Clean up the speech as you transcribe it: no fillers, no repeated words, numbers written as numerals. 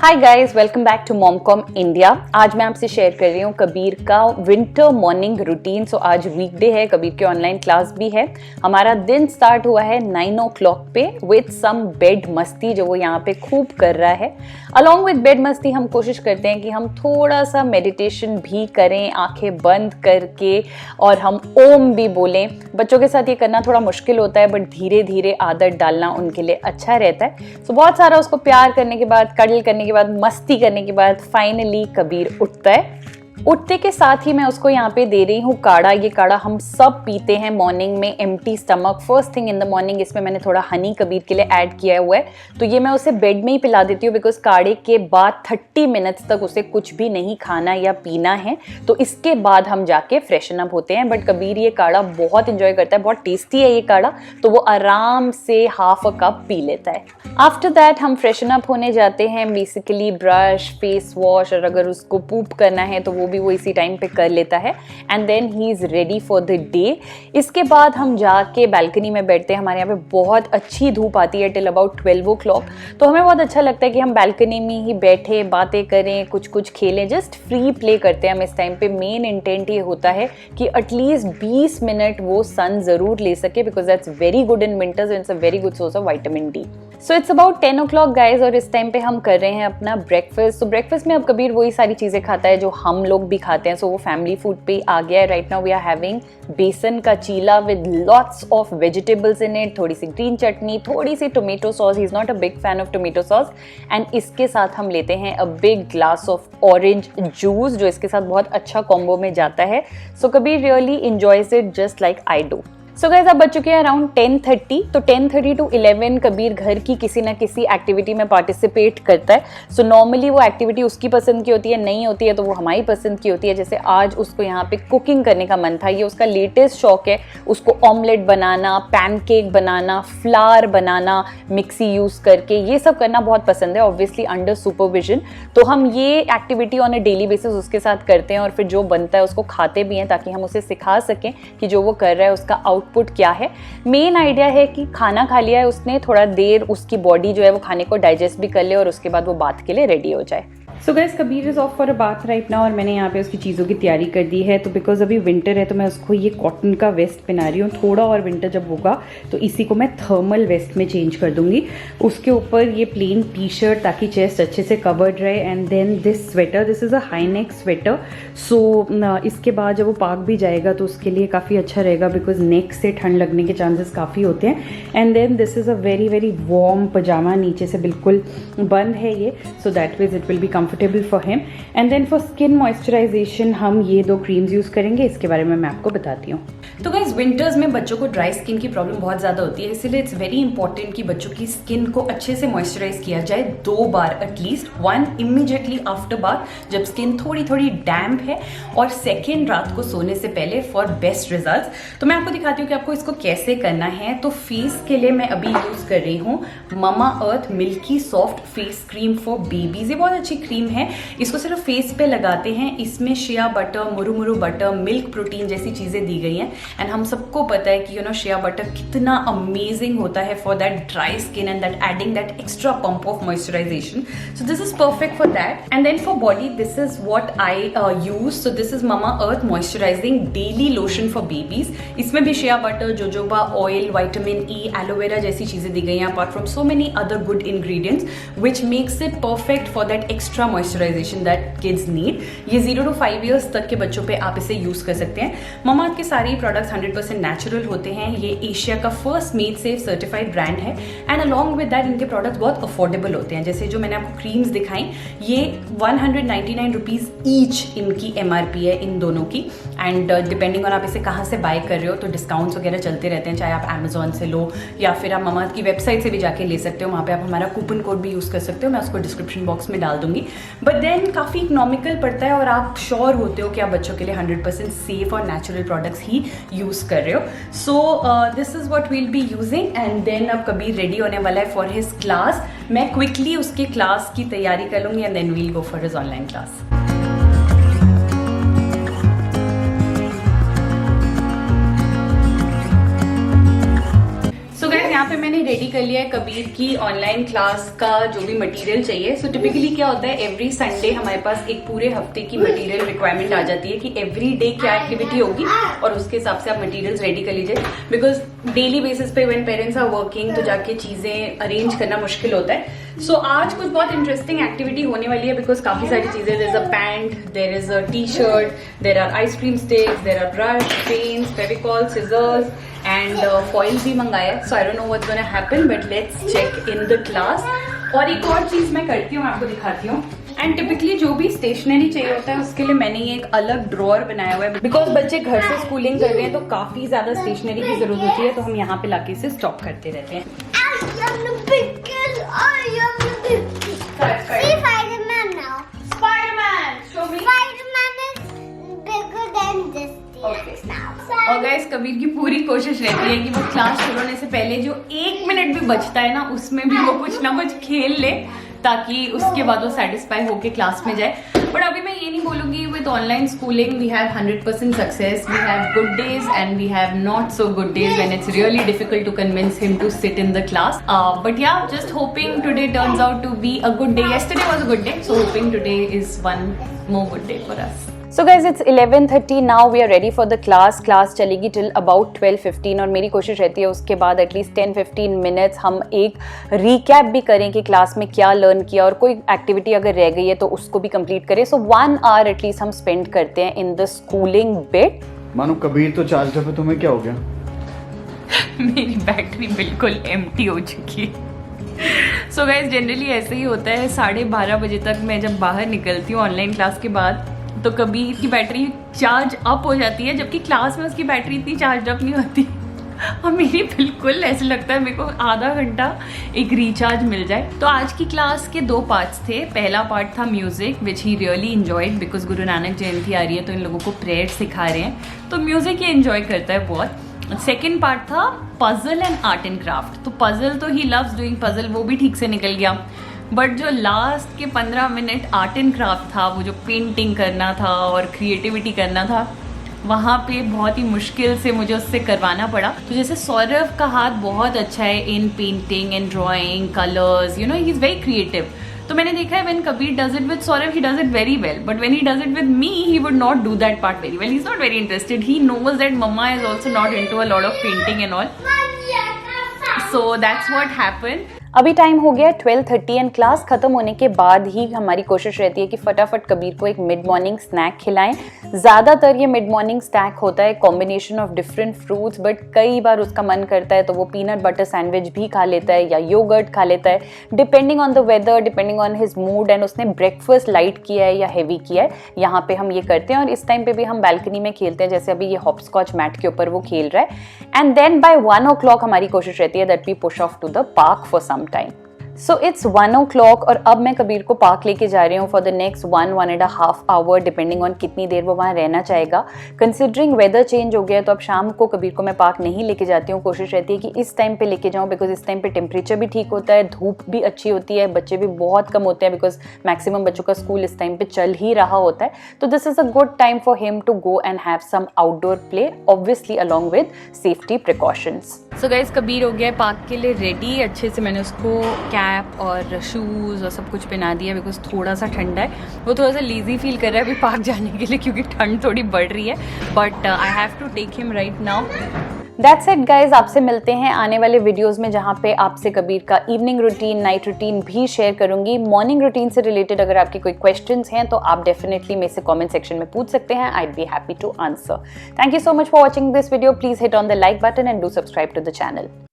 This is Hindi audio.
Hi guys, welcome back to MomCom India. आज मैं आपसे शेयर कर रही हूँ कबीर का विंटर मॉर्निंग रूटीन। सो आज वीकडे है, कबीर की ऑनलाइन क्लास भी है। हमारा दिन स्टार्ट हुआ है 9 o'clock पे विथ सम बेड मस्ती जो वो यहाँ पे खूब कर रहा है। अलॉन्ग विद बेड मस्ती हम कोशिश करते हैं कि हम थोड़ा सा मेडिटेशन भी करें आंखें बंद करके, और हम ओम भी बोलें। बच्चों के साथ ये करना थोड़ा मुश्किल होता है, बट धीरे धीरे आदत डालना उनके लिए अच्छा रहता है। सो बहुत सारा उसको प्यार करने के बाद, कडल करने के बाद, मस्ती करने के बाद फाइनली कबीर उठता है। उठते के साथ ही मैं उसको यहाँ पे दे रही हूँ काढ़ा। ये काढ़ा हम सब पीते हैं मॉर्निंग में, empty stomach, first thing in the morning. इसमें मैंने थोड़ा हनी कबीर के लिए ऐड किया हुआ है, तो ये मैं उसे बेड में ही पिला देती हूँ, बिकॉज काढ़े के बाद 30 मिनट्स तक उसे कुछ भी नहीं खाना या पीना है। तो इसके बाद हम जाके फ्रेशन अप होते हैं। बट कबीर ये काढ़ा बहुत इंजॉय करता है, बहुत टेस्टी है ये काढ़ा, तो वो आराम से हाफ अ कप पी लेता है। आफ्टर दैट हम फ्रेशन अप होने जाते हैं। बेसिकली ब्रश, फेस वॉश, और अगर उसको पूप करना है तो वो इसी टाइम पे कर लेता है। And then he is ready for the day. इसके बाद हम जाके बैल्कनी में बैठते हैं। हमारे यहाँ पे बहुत अच्छी धूप आती है टिल अबाउट 12 o'clock, तो हमें बहुत अच्छा लगता है कि हम बैल्कनी में ही बैठे बातें करें, कुछ खेलें, जस्ट फ्री प्ले करते हैं हम इस टाइम पे। मेन इंटेंट ये होता है कि एटलीस्ट 20 मिनट वो सन जरूर ले सके, because that's very good in winters and it's a very good source of vitamin D. So it's about 10 o'clock guys, और इस टाइम पे हम कर रहे हैं अपना ब्रेकफास्ट। तो ब्रेकफास्ट में अब कबीर वही सारी चीज़ें खाता है जो हम लोग भी खाते हैं। सो वो फैमिली फूड पे आ गया है। Right now we are having besan का chila with lots of vegetables in it, थोड़ी सी ग्रीन चटनी, थोड़ी सी tomato sauce. He is not a big fan of tomato sauce. And इसके साथ हम लेते हैं a big glass of orange juice, जो इसके साथ बहुत अच्छा कॉम्बो में जाता है। So Kabir really enjoys it just like I do. So guys, अब बज चुके हैं अराउंड 10:30। तो 10:30 to 11 कबीर घर की किसी ना किसी एक्टिविटी में पार्टिसिपेट करता है। सो नॉर्मली वो एक्टिविटी उसकी पसंद की होती है, नहीं होती है तो वो हमारी पसंद की होती है। जैसे आज उसको यहाँ पे कुकिंग करने का मन था, ये उसका लेटेस्ट शौक है। उसको ऑमलेट बनाना, पैनकेक बनाना, फ्लावर बनाना मिक्सी यूज़ करके, ये सब करना बहुत पसंद है, ऑब्वियसली अंडर सुपरविजन। तो हम ये activity on a daily basis उसके साथ करते हैं, और फिर जो बनता है उसको खाते भी हैं, ताकि हम उसे सिखा सकें कि जो वो कर रहा है उसका आउटपुट क्या है। मेन आइडिया है कि खाना खा लिया है उसने, थोड़ा देर उसकी बॉडी जो है वो खाने को डाइजेस्ट भी कर ले, और उसके बाद वो बात के लिए रेडी हो जाए। सो guys, Kabir is of for a bath right now, और मैंने यहाँ पे उसकी चीज़ों की तैयारी कर दी है। तो बिकॉज अभी विंटर है तो मैं उसको ये कॉटन का वेस्ट पहना रही हूँ। थोड़ा और विंटर जब होगा तो इसी को मैं थर्मल वेस्ट में चेंज कर दूंगी। उसके ऊपर ये प्लेन टी शर्ट, ताकि चेस्ट अच्छे से कवर्ड रहे। And then this sweater, this is a high neck sweater. So इसके बाद जब वो पार्क भी जाएगा तो उसके लिए काफ़ी अच्छा रहेगा, बिकॉज नेक से ठंड लगने के चांसेस काफ़ी होते हैं। And then this is a very very warm pyjama, नीचे से बिल्कुल बंद है ये, so that means it will be comfortable for him. And then for skin moisturization हम ये 2 क्रीम्स यूज करेंगे। इसके बारे में मैं आपको बताती हूँ। तो गाइस, विंटर्स में बच्चों को ड्राई स्किन की प्रॉब्लम बहुत ज़्यादा होती है, इसीलिए इट्स वेरी इंपॉर्टेंट कि बच्चों की स्किन को अच्छे से मॉइस्चराइज किया जाए 2 बार एटलीस्ट। 1 इमीडिएटली आफ्टर बाथ जब स्किन थोड़ी थोड़ी डैम्प है, और 2nd रात को सोने से पहले फॉर बेस्ट रिजल्ट्स। तो मैं आपको दिखाती हूँ कि आपको इसको कैसे करना है। तो फेस के लिए मैं अभी यूज कर रही हूँ mama earth milky soft face cream for babies. ये बहुत अच्छी क्रीम है, इसको सिर्फ फेस पे लगाते हैं। इसमें शिया बटर, मुरु बटर, मिल्क प्रोटीन जैसी चीजें दी गई हैं। एंड हम सबको पता है कि शिया बटर कितना अमेजिंग होता है for that dry skin and that adding that extra pump of moisturization. So this is perfect for that. And then for body this is what I use. So this is Mamaearth moisturizing daily lotion for babies. इसमें भी shea butter, jojoba oil, vitamin E, aloe vera जैसी चीजें दी गई हैं, apart from so many other good ingredients which makes it perfect for that extra moisturisation that kids need. ये 0 to 5 years तक के बच्चों पे आप इसे यूज कर सकते हैं। ममा के सारे प्रोडक्ट्स 100% नेचुरल होते हैं। ये एशिया का first made safe certified brand है। एंड अलॉन्ग विद दैट इनके प्रोडक्ट्स बहुत अफोर्डेबल होते हैं। जैसे जो मैंने आपको क्रीम्स दिखाई, ये 199 रुपीज ईच इनकी MRP है इन दोनों की। एंड डिपेंडिंग ऑन आप इसे कहाँ से बाय कर रहे हो तो डिस्काउंट्स वगैरह चलते रहते हैं, चाहे आप अमेजोन से लो या फिर आप ममा की वेबसाइट से भी जाके ले सकते हो। वहाँ पे आप हमारा कूपन कोड भी यूज कर सकते हो, मैं उसको डिस्क्रिप्शन बॉक्स में डाल दूंगी। बट देन काफ़ी इकोनॉमिकल पड़ता है, और आप श्योर होते हो कि आप बच्चों के लिए 100% सेफ और नेचुरल प्रोडक्ट्स ही यूज कर रहे हो। So this is what we'll be using. And then अब कबीर रेडी होने वाला है फॉर हिज क्लास। मैं क्विकली उसके क्लास की तैयारी कर लूंगी, and then we'll go for his online class. पे मैंने रेडी कर लिया है कबीर की ऑनलाइन क्लास का जो भी मटेरियल चाहिए। सो टिपिकली क्या होता है, एवरी संडे हमारे पास एक पूरे हफ्ते की मटेरियल रिक्वायरमेंट आ जाती है कि एवरी डे क्या एक्टिविटी होगी और उसके हिसाब से आप मटेरियल्स रेडी कर लीजिए। बिकॉज डेली बेसिस पे व्हेन पेरेंट्स आर वर्किंग तो जाके चीजें अरेंज करना मुश्किल होता है। सो आज कुछ बहुत इंटरेस्टिंग एक्टिविटी होने वाली है बिकॉज काफी सारी चीजें, there is a pant, there is a T shirt, there are ice cream sticks, there are brush, pens, Fevicol, scissors and foil भी मंगाया है। So I don't know what's gonna happen but let's check in the class. और एक और चीज मैं करती हूँ, आपको दिखाती हूँ। एंड टिपिकली जो भी स्टेशनरी चाहिए होता है उसके लिए मैंने ये एक अलग ड्रॉअर बनाया हुआ है बिकॉज बच्चे घर से स्कूलिंग कर रहे हैं तो काफी ज्यादा स्टेशनरी की जरूरत होती है, तो हम यहाँ पे लाके इसे स्टॉक करते रहते हैं। See Spider-Man now. Spider-Man, show me. Spider-Man is bigger than this thing now. और गाइस कबीर की पूरी कोशिश रहती है कि वो क्लास शुरू होने से पहले जो 1 मिनट भी बचता है ना उसमें भी वो कुछ ना कुछ खेल ले ताकि उसके बाद वो सेटिस्फाई होके क्लास में जाए। बट अभी मैं ये नहीं बोलूंगी with online schooling we have 100% success, we have good days and we have not so good days when it's really difficult to convince him to sit in the class. But yeah just hoping today turns out to be a good day. yesterday was a good day, so hoping today is one more good day for us. So guys, it's 11:30 now. We are ready for the class. Class चलेगी till about 12:15 और मेरी कोशिश रहती है उसके बाद एटलीस्ट 10-15 मिनट्स हम एक रिकैप भी करें कि क्लास में क्या लर्न किया और कोई एक्टिविटी अगर रह गई है तो उसको भी कंप्लीट करें। सो 1 hour एटलीस्ट हम स्पेंड करते हैं इन द स्कूलिंग बिट। मानो कबीर तो चार्ज पे, तुम्हें क्या हो गया? मेरी बैटरी बिल्कुल एम्प्टी हो चुकी है। सो गाइस जनरली ऐसे ही होता है, 12:30 बजे तक मैं जब बाहर निकलती हूँ ऑनलाइन क्लास के बाद तो कबीर की बैटरी चार्ज अप हो जाती है जबकि क्लास में उसकी बैटरी इतनी चार्ज अप नहीं होती। और मेरी बिल्कुल ऐसे लगता है मेरे को आधा घंटा एक रिचार्ज मिल जाए। तो आज की क्लास के 2 पार्ट्स थे। पहला पार्ट था music which he really enjoyed because Guru Nanak जयंती आ रही है तो इन लोगों को प्रेयर सिखा रहे हैं तो म्यूजिक ये इंजॉय करता है बहुत। सेकेंड पार्ट था puzzle and art and craft. तो पजल तो ही लव्स डूइंग पजल, वो भी ठीक से निकल गया। बट जो लास्ट के 15 मिनट आर्ट एंड क्राफ्ट था, वो जो पेंटिंग करना था और क्रिएटिविटी करना था, वहाँ पे बहुत ही मुश्किल से मुझे उससे करवाना पड़ा। तो जैसे सौरभ का हाथ बहुत अच्छा है in painting and drawing, colours, you know he is very creative. तो मैंने देखा है when Kabir does it with Saurabh he does it very well, but when he does it with me he would not do that part very well. He is not very interested. He knows that mamma is also not into a lot of painting and all. So that's what happened. अभी टाइम हो गया 12:30 एंड क्लास खत्म होने के बाद ही हमारी कोशिश रहती है कि फटाफट कबीर को एक मिड मॉर्निंग स्नैक खिलाएं। ज़्यादातर ये मिड मॉर्निंग स्नैक होता है combination of different fruits, but कई बार उसका मन करता है तो वो पीनट बटर सैंडविच भी खा लेता है या योगर्ट खा लेता है, depending on the weather, depending on his mood and उसने ब्रेकफास्ट लाइट किया है या हैवी किया है। यहाँ पे हम ये करते हैं और इस टाइम पे भी हम बैल्कनी में खेलते हैं, जैसे अभी ये हॉपस्कॉच मैट के ऊपर वो खेल रहा है। एंड देन बाय 1 o'clock हमारी कोशिश रहती है that we push off to the park for some time. So it's 1 o'clock और अब मैं कबीर को पार्क लेके जा रही हूँ for the next 1-1.5 hour depending on कितनी देर वो वहाँ रहना चाहेगा। कंसिडरिंग वेदर चेंज हो गया तो अब शाम को कबीर को मैं पार्क नहीं लेके जाती हूँ। कोशिश रहती है कि इस टाइम पे लेके जाऊँ बिकॉज इस टाइम पे टेम्परेचर भी ठीक होता है, धूप भी अच्छी होती है, बच्चे भी बहुत कम होते हैं बिकॉज मैक्सिमम बच्चों का स्कूल इस टाइम पे चल ही रहा होता है। तो this is a good time for him to go and have some outdoor play, obviously along with safety precautions. So guys Kabir हो गया पार्क के लिए रेडी। अच्छे से मैंने उसको कैप और शूज़ और सब कुछ पहना दिया बिकॉज थोड़ा सा ठंडा है। वो थोड़ा सा लेजी फील कर रहा है अभी पार्क जाने के लिए क्योंकि ठंड थोड़ी बढ़ रही है, but I have to take him right now. That's it guys, आपसे मिलते हैं आने वाले वीडियोस में जहाँ पे आपसे कबीर का इवनिंग रूटीन, नाइट रूटीन भी शेयर करूंगी। मॉर्निंग रूटीन से रिलेटेड अगर आपके कोई क्वेश्चंस हैं तो आप डेफिनेटली मेरे से कमेंट सेक्शन में पूछ सकते हैं। I be happy to answer. Thank you so much for watching this video. Please hit on the like button and do subscribe to the channel.